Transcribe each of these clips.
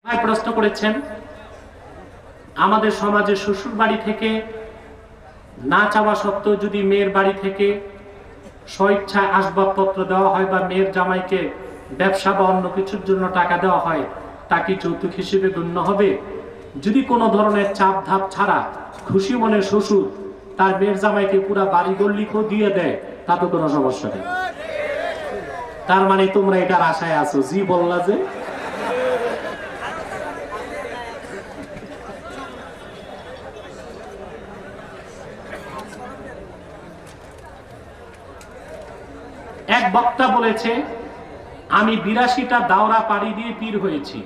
প্রশ্ন করেছেন, আমাদের সমাজে শ্বশুর বাড়ি থেকে না চাওয়া সত্ত্বেও যদি মেয়ের বাড়ি থেকে স্বইচ্ছায় আসবাবপত্র দেওয়া হয় বা মেয়ের জামাইকে ব্যবসা বা অন্য কিছুর জন্য টাকা দেওয়া হয়, তা কি যৌতুক হিসেবে গণ্য হবে? যদি কোনো ধরনের চাপ ধাপ ছাড়া খুশি মনে শ্বশুর তার মেয়ের জামাইকে পুরা বাড়ি গল্লিকেও দিয়ে দেয়, তাতে কোনো সমস্যা নেই। তার মানে তোমরা এটার আশায় আছো? জি বললা যে। এক বক্তা বলেছে, আমি 82টা দাওরা পাড়ি দিয়ে পীর হয়েছি।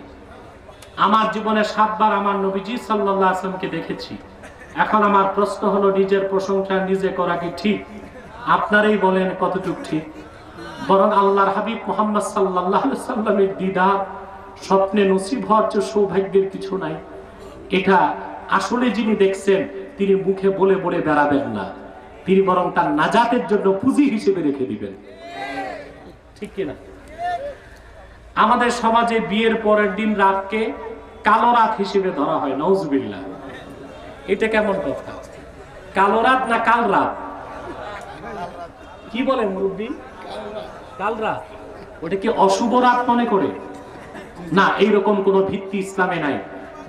আমার জীবনে 7 বার আমার নবীজি সাল্লাল্লাহু আলাইহি ওয়াসাল্লামকে দেখেছি। এখন আমার প্রশ্ন হলো, নিজের প্রশংসা নিজে করা কি ঠিক? আপনারাই বলেন কতটুকু ঠিক। বরং আল্লাহর হাবিব মুহাম্মদ সাল্লাল্লাহু আলাইহি ওয়াসাল্লামের দিদার স্বপ্নে নসিব হওয়ার চেয়ে সৌভাগ্যের কিছু নাই। এটা আসলে যিনি দেখছেন তিনি মুখে বলে বলে বেড়াবেন না, তিনি বরং তার নাজাতের জন্য পুঁজি হিসেবে রেখে দিবেন। ঠিক কিনা? আমাদের সমাজে বিয়ের পরের দিন রাতকে কালো রাত হিসেবে ধরা হয়। নাউজুবিল্লাহ। এটা কেমন কথা? কালো রাত না কাল রাত? কি বলে মুরব্বী? কাল রাত। ওটা কি অশুভ রাত মনে করে? না, এইরকম কোন ভিত্তি ইসলামে নাই।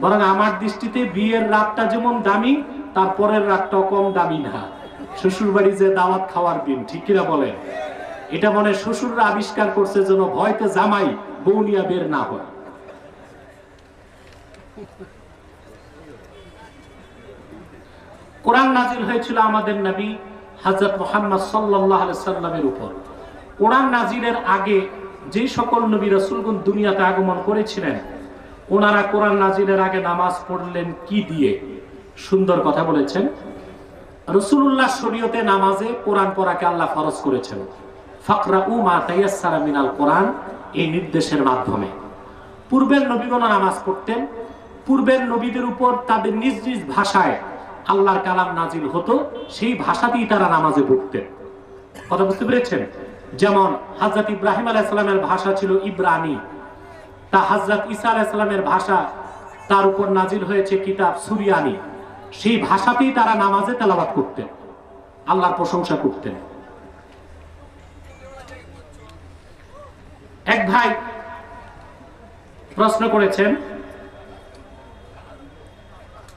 বরং আমার দৃষ্টিতে বিয়ের রাতটা যেমন দামি, তার পরের রাতটাও কম দামি না। শ্বশুর বাড়ি যে দাওয়াত খাওয়ার দিন, ঠিক কিনা বলেন? এটা মনে শ্বশুররা আবিষ্কার করছে যেন ভয়তে জামাই বউ নিয়ে বের না হয়। কোরআন নাজিল হয়েছিল আমাদের নবী হযরত মুহাম্মদ সাল্লাল্লাহু আলাইহি সাল্লামের উপর। কোরআন নাজিলের আগে যে সকল নবী রাসূলগণ দুনিয়াতে আগমন করেছিলেন, ওনারা কোরআন নাজিলের আগে নামাজ পড়লেন কি দিয়ে? সুন্দর কথা বলেছেন। রাসূলুল্লাহ শরীয়তে নামাজে কোরআন পড়াকে আল্লাহ ফরজ করেছেন। ফাকরাউ মা তায়াসসারা মিনাল কোরআন, এই নির্দেশের মাধ্যমে। পূর্বের নবীগণ নামাজ পড়তেন, পূর্বের নবীদের উপর তাদের নিজ নিজ ভাষায় আল্লাহর কালাম নাজিল হতো, সেই ভাষাতেই তারা নামাজে পড়তেন। কথা বুঝতে পেরেছেন? যেমন হযরত ইব্রাহিম আলাইহিস সালামের ভাষা ছিল ইব্রানি, তা হযরত ঈসা আলাইহিস সালামের ভাষা, তার উপর নাজিল হয়েছে কিতাব সুরিয়ানি। সেই ভাষাতেই তারা নামাজে তেলাওয়াত করতেন, আল্লাহর প্রশংসা করতেন। এক ভাই প্রশ্ন করেছেন,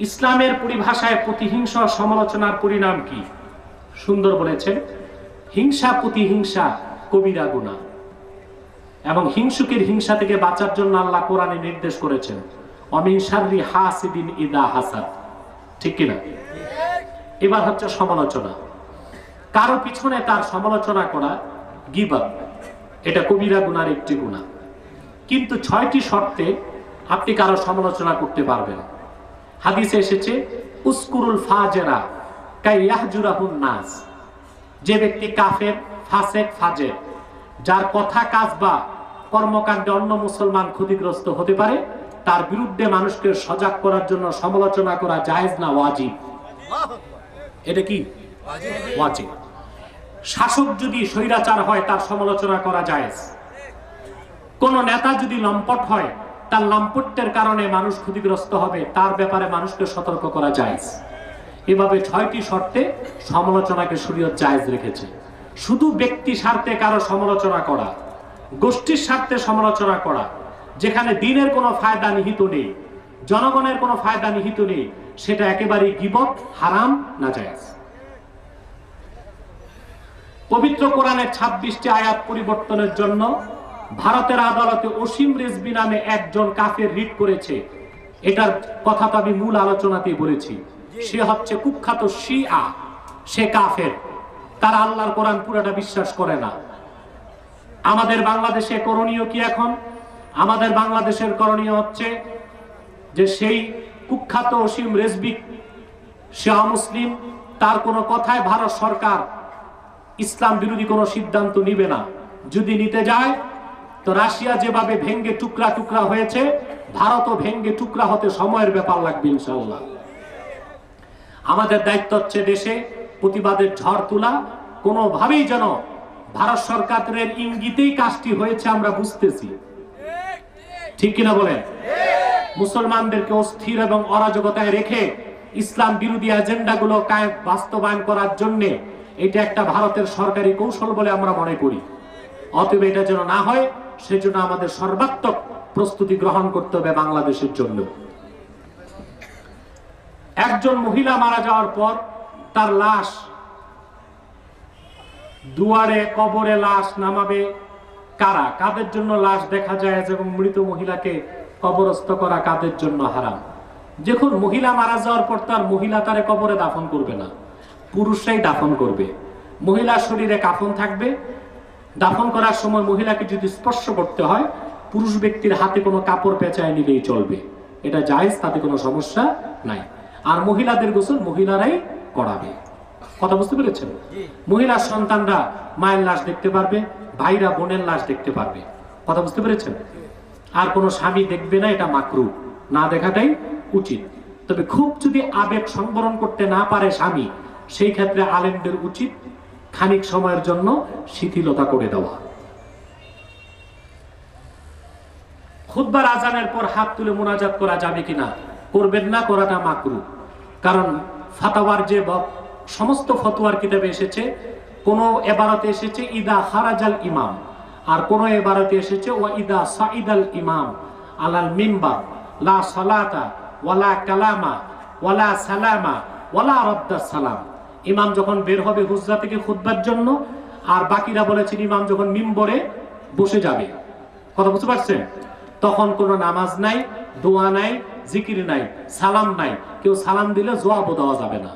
ইসলামের পরিভাষায় প্রতিহিংসা সমালোচনার পরিণাম কি? সুন্দর বলেছেন, হিংসা প্রতিহিংসা কবিরা গুনাহ, এবং হিংসুকের হিংসা থেকে বাঁচার জন্য আল্লাহ কোরআনে নির্দেশ করেছেন, অমিন শাররি হাসিদিন ইদা হাসাদ। ঠিক কিনা? এবার হচ্ছে সমালোচনা। কারো পিছনে তার সমালোচনা করা গীবত, এটা কবিরা গুনার একটি গুনাহ। কিন্তু 6টি শর্তে আপনি কারো সমালোচনা করতে পারবেন। হাদিসে এসেছে, উসকুরুল ফাজেরা কাই ইয়াহজুরাহুন নাস। যে ব্যক্তি কাফের, ফাসেক, ফাজের, যার কথা কাজ বা কর্মকাণ্ডে অন্য মুসলমান ক্ষতিগ্রস্ত হতে পারে, তার বিরুদ্ধে মানুষকে সজাগ করার জন্য সমালোচনা করা জায়েজ না ওয়াজিব? এটা কি ওয়াজিব। শাসক যদি স্বৈরাচার হয়, তার সমালোচনা করা জায়েজ। কোন নেতা যদি লম্পট হয়, তার লম্পটের কারণে মানুষ ক্ষতিগ্রস্ত হবে, তার ব্যাপারে মানুষকে সতর্ক করা জায়েজ। এভাবে 6টি শর্তে সমালোচনাকে শরীয়ত জায়েজ রেখেছে। শুধু ব্যক্তি স্বার্থে কারো সমালোচনা করা, গোষ্ঠীর স্বার্থে সমালোচনা করা, যেখানে দ্বীনের কোনো ফায়দা নিহিত নেই, জনগণের কোনো ফায়দা নিহিত নেই, সেটা একেবারেই গীবত, হারাম, নাজায়েজ। পবিত্র কোরআনের 26টি আয়াত পরিবর্তনের জন্য ভারতের আদালতে অসীম রেজবি নামে একজন কাফের রিট করেছে। এটার কথা তো আমি মূল আলোচনাতেই বলেছি। সে হচ্ছে কুখ্যাত শিয়া, সে কাফের, তারা আল্লাহর কোরআন পুরোটা বিশ্বাস করে না। আমাদের বাংলাদেশে করণীয় কি এখন? আমাদের বাংলাদেশের করণীয় হচ্ছে যে সেই কুখ্যাত অসীম রেজবি শিয়া মুসলিম, তার কোনো কথায় ভারত সরকার ইসলাম বিরোধী কোনো সিদ্ধান্ত নিবে না। যদি নিতে যায় তো রাশিয়া যেভাবে ভেঙ্গে টুকরা টুকরা হয়েছে, ভারতও ভেঙ্গে টুকরা হতে সময়ের ব্যাপার লাগবে ইনশাআল্লাহ। আমাদের দায়িত্ব হচ্ছে দেশে প্রতিবাদের ঝড় তোলা। কোনোভাবেই যেন ভারত সরকারের ইঙ্গিতেই কাজটি হয়েছে আমরা বুঝতেছি, ঠিক কিনা বলেন? মুসলমানদেরকে অস্থির এবং অরাজকতায় রেখে ইসলাম বিরোধী এজেন্ডাগুলো বাস্তবায়ন করার জন্য এটা একটা ভারতের সরকারি কৌশল বলে আমরা মনে করি। অতএব এটা যেন না হয় সেজন্য আমাদের সর্বাত্মক প্রস্তুতি গ্রহণ করতে হবে বাংলাদেশের জন্য। একজন মহিলা মারা যাওয়ার পর তার লাশ দুয়ারে কবরে লাশ নামাবে কারা? কাদের জন্য লাশ দেখা যায় এবং মৃত মহিলাকে কবরস্থ করা কাদের জন্য হারাম? যখন মহিলা মারা যাওয়ার পর তার মহিলা তারে কবরে দাফন করবে না, পুরুষরাই দাফন করবে। মহিলার শরীরে কাফন থাকবে, দাফন করার সময় মহিলাকে যদি স্পর্শ করতে হয় পুরুষ ব্যক্তির হাতে কোনো কাপড় পেঁচায় নিলেই চলবে, এটা জায়েজ, তাতে কোনো সমস্যা নাই। আর মহিলাদের গোসল মহিলারাই করাবে। কথা বুঝতে পেরেছেন? মহিলার সন্তানরা মায়ের লাশ দেখতে পারবে, ভাইরা বোনের লাশ দেখতে পারবে। কথা বুঝতে পেরেছেন? আর কোনো স্বামী দেখবে না, এটা মাকরু, না দেখাটাই উচিত। তবে খুব যদি আবেগ সংবরণ করতে না পারে স্বামী, সেই ক্ষেত্রে আলেমদের উচিত খানিক সময়ের জন্য শিথিলতা করে দেওয়া। খুতবার আজানের পর হাত তুলে মোনাজাত করা যাবে কিনা? করবেন না, করাটা মাকরু। কারণ ফাতাওয়ার যে সমস্ত ফতোয়ার কিতাবে এসেছে, কোন এবারতে এসেছে ইদা খারাজাল ইমাম, আর কোন এবারতে এসেছে ওয়া ইদা সাইদাল ইমাম আলাল মিম্বার লা সালাতা ওয়ালা কালামা ওয়ালা সালামা ওয়ালা রাদ্দাস সালাম। ইমাম যখন বের হবে হুজরা থেকে খুতবার জন্য, আর বাকিরা বলেছেন ইমাম যখন মিম্বরে বসে যাবে, কথা বুঝতে পারছেন, তখন কোনো নামাজ নাই, দোয়া নাই, জিকির নাই, সালাম নাই। কেউ সালাম দিলে জবাবও দেওয়া যাবে না।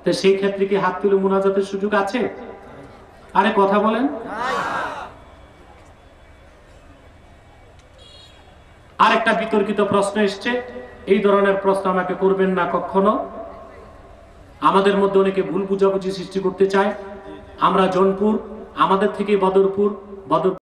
তো সেই ক্ষেত্রে কি হাত তুলে মুনাজাতের সুযোগ আছে? আরে কথা বলেন। আরেকটা বিতর্কিত প্রশ্ন এসছে, এই ধরনের প্রশ্ন আমাকে করবেন না কখনো। আমাদের মধ্যে অনেকে ভুল বুঝাবুঝি সৃষ্টি করতে চায়। আমরা জৌনপুর, আমাদের থেকে বদরপুর